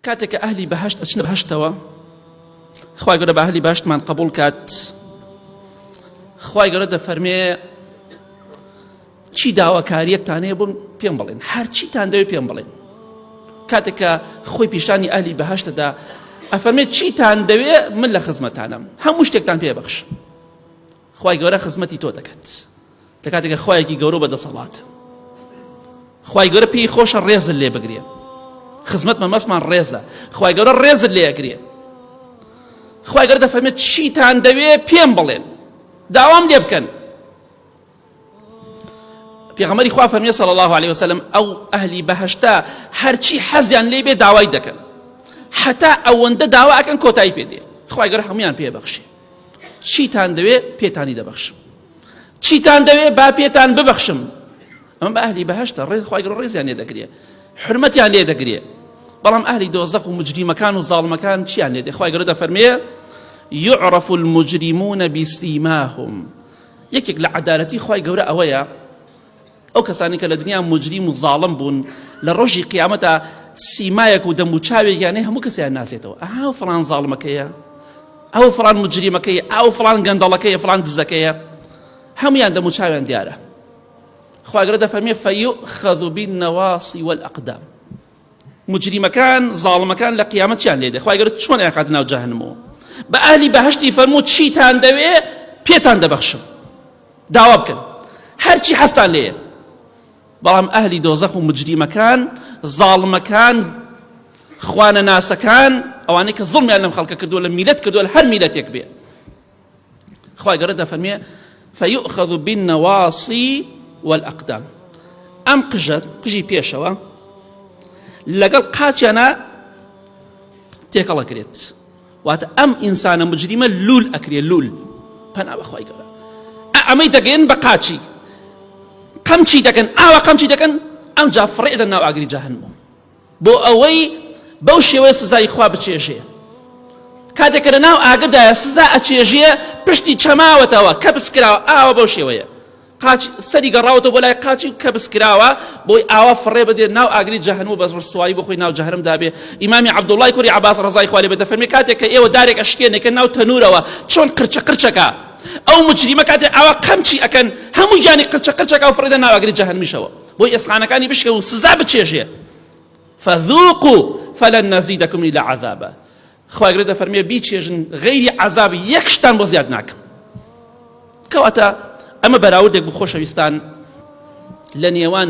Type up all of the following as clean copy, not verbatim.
كاتك أهلي بهشت أشنا بهشتوا خواي قرد بأهلي بهشت من قبول كات خواي قرد فرمي چی داواکاریەکتانەیە بۆم پێم بڵێن هەر چیتان دەوێت پێم بڵێن کاتێککە خۆی پیشانی ئەهلی بەهەشتەدا ئەفەرمێت چیتان دەوێت من لە خزمەتانم هەموو شتێکتان پێ بەخش خوای گەورە خزمەتی تۆ دەکات لە کاتێککە خوایەکی گەورە بەدەسەڵاتە خوای گەورە پێی خۆشە ڕێزت لێ بگرێ خزمەت مەمەسمان ڕێزە خوای گەورە ڕێزت لێ ئەگرێ خوای گەورە دەفەرمێت چیتان دەوێت پێم بڵێن داوام لێ بکەن پێغەمبەری خوا فەرمێ صلی الله عليه وسلم ئەو ئەهلی بەهەشتا هەرچی حەزیان لێ بێ داوای دەکەن حتا ئەوەندە داوا ئەکەن کۆتایی پێ دێ خوای گەورە هەمویان پێ بەخشێ چیتان دەوێ پێتانی دەبەخشم چیتان دەوێ با پێتان ببەخشم ئەمە بە ئەهلی بەهەشتە خوای گەورە ڕێزیان لێ دەگرێ حرمەتیان لێ دەگرێ بەڵام ئەهلی دۆزەخ و مجریمەکان و زاڵمەکان چیان لێ دێ خوای گەورە دەفەرمێ يعرف المجرمون بسيماهم یەکێک لە عەدالەتی خوای گەورە ئەوەیە ئەو کەسانی کە لە دنیا مجریم و زاڵم بوون لە ڕۆژی قیامەتە سیمایەک و دەم و چاوێکیانەی هەموو کەسیان ناسێتەوە ئەها فڵان زاڵمەکەیە ئەو فڵان مجریمەکەیە ئەو فڵان گەندەڵەکەیە فڵان دزەکەیە هەمویان دەم و چاویان دیارە خوای گەورە دەفەرمێ فەیؤخەذ بالنەواصی والأقدام مجریمەکان زاڵمەکان لە قیامەتیان لێ دێ خوای گەورە چۆن ئەیخاتە ناو جەهەنەمەوە بە ئەهلی بەهەشتی فەرموو چیتان دەوێ پێتان دەبەخشم داوا بکەن هەرچی حەستان لێیە بەڵام ئەهلی دۆزەخ و مجریمەکان زاڵمەکان خوانە ناسەکان ئەوانەی کە زڵمیان لەم خەڵکە کردووە لە میلەت کردووە لە هەر میلەتێک بێ خوای گەورە دەفەرمێ فەیؤخەذ بالنەواصی والأقدام ئەم قژی پێشەوە لەگەڵ قاچیانە تێکەڵ ئەکرێت واتە ئەم ئینسانە مجریمە لول ئەکرێ لول پەنا بە خوای گەورە ئەمەی دەگەین بە قاچی قەمچی دەکەن ئاوا قەمچی دەکەن ئەمجا فڕێدە ناو ئاگری جەهەنەمەوە بۆ ئەوەی بەو شێوەیە سزای خوا بچێژێ کاتێککە لە ناو ئاگردایە سزا ئەچێژێ پشتی چەماوەتەوە کە بسکراوە ئاوا بەو شێوەیە قاچ سەری گەڕاوەتەوە بۆ لای قاچی کە بسکراوە بۆی ئاوا فڕێ بدێت ناو ئاگری جەهەنەمەوە بە ڕسوایی بخۆی ناو جەهەنەم دابێ ئیمامی عەبدوڵڵای کوڕی عەباس ڕەزای خوا لێ بێ دەفەرمێ کاتێک کە ئێوە دارێک ئەشکێنێکە ناو تەنورەوە چۆن قرچە قرچەکە ئەو مجریمە کاتێک ئاوا قەمچی ئەکەن هەموو گیانی قرچە قرچەکە و فڕێدە ناو ئاگری جەهەنەمیشەوە بۆی ئێسقانەکانی بشکە و سزا بچێژێ فذوقوا فلن نزيدكم إلا عذابا خوای گەورە دەفەرمێ بیچێژن غەیری عەذاب یەک شتان بۆ زیاد ناکەم کەواتە ئەمە بەراوردێک بوو خۆشەویستان لە نێوان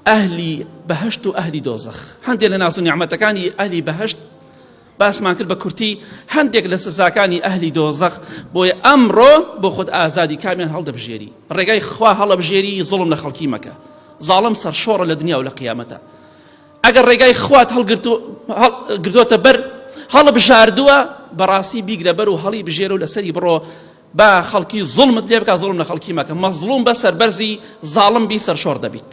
ئەهلی بەهەشت و ئەهلی دۆزەخ هەندێک لە ناز و نیعمەتەکانی ئەهلی بەهەشت باسمان کرد بە کورتی هەندێک لە سزاکانی ئەهلی دۆزەخ بۆیە ئەمڕۆ بۆ خۆت ئازادی کامیان هەڵدەبژێری ڕێگای خوا هەڵەبژێری زوڵم لە خەڵکی مەکە زاڵم سەرشۆڕە لە دنیا و لە قیامەتە ئەگەر ڕێگای خوات هەڵگرتووەتە بەر هەڵبژاردووە بەڕاستی بیگرە بەر و هەڵی بژێرە و لەسەری بڕۆ با خەڵکی زوڵمت لێ بکە زوڵم لە خەڵکی مەکە مەزلوم بە سەربەرزی زاڵم بی سەرشۆڕ دەبیت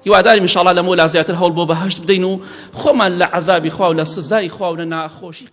هیواداریم ئینشاءڵڵا لەمەوە لا زیاتر هەوڵ بۆ بەهەشت بدەین و خۆمان لە عەزابی خوا و لە سزای خوا و لە ناخۆشی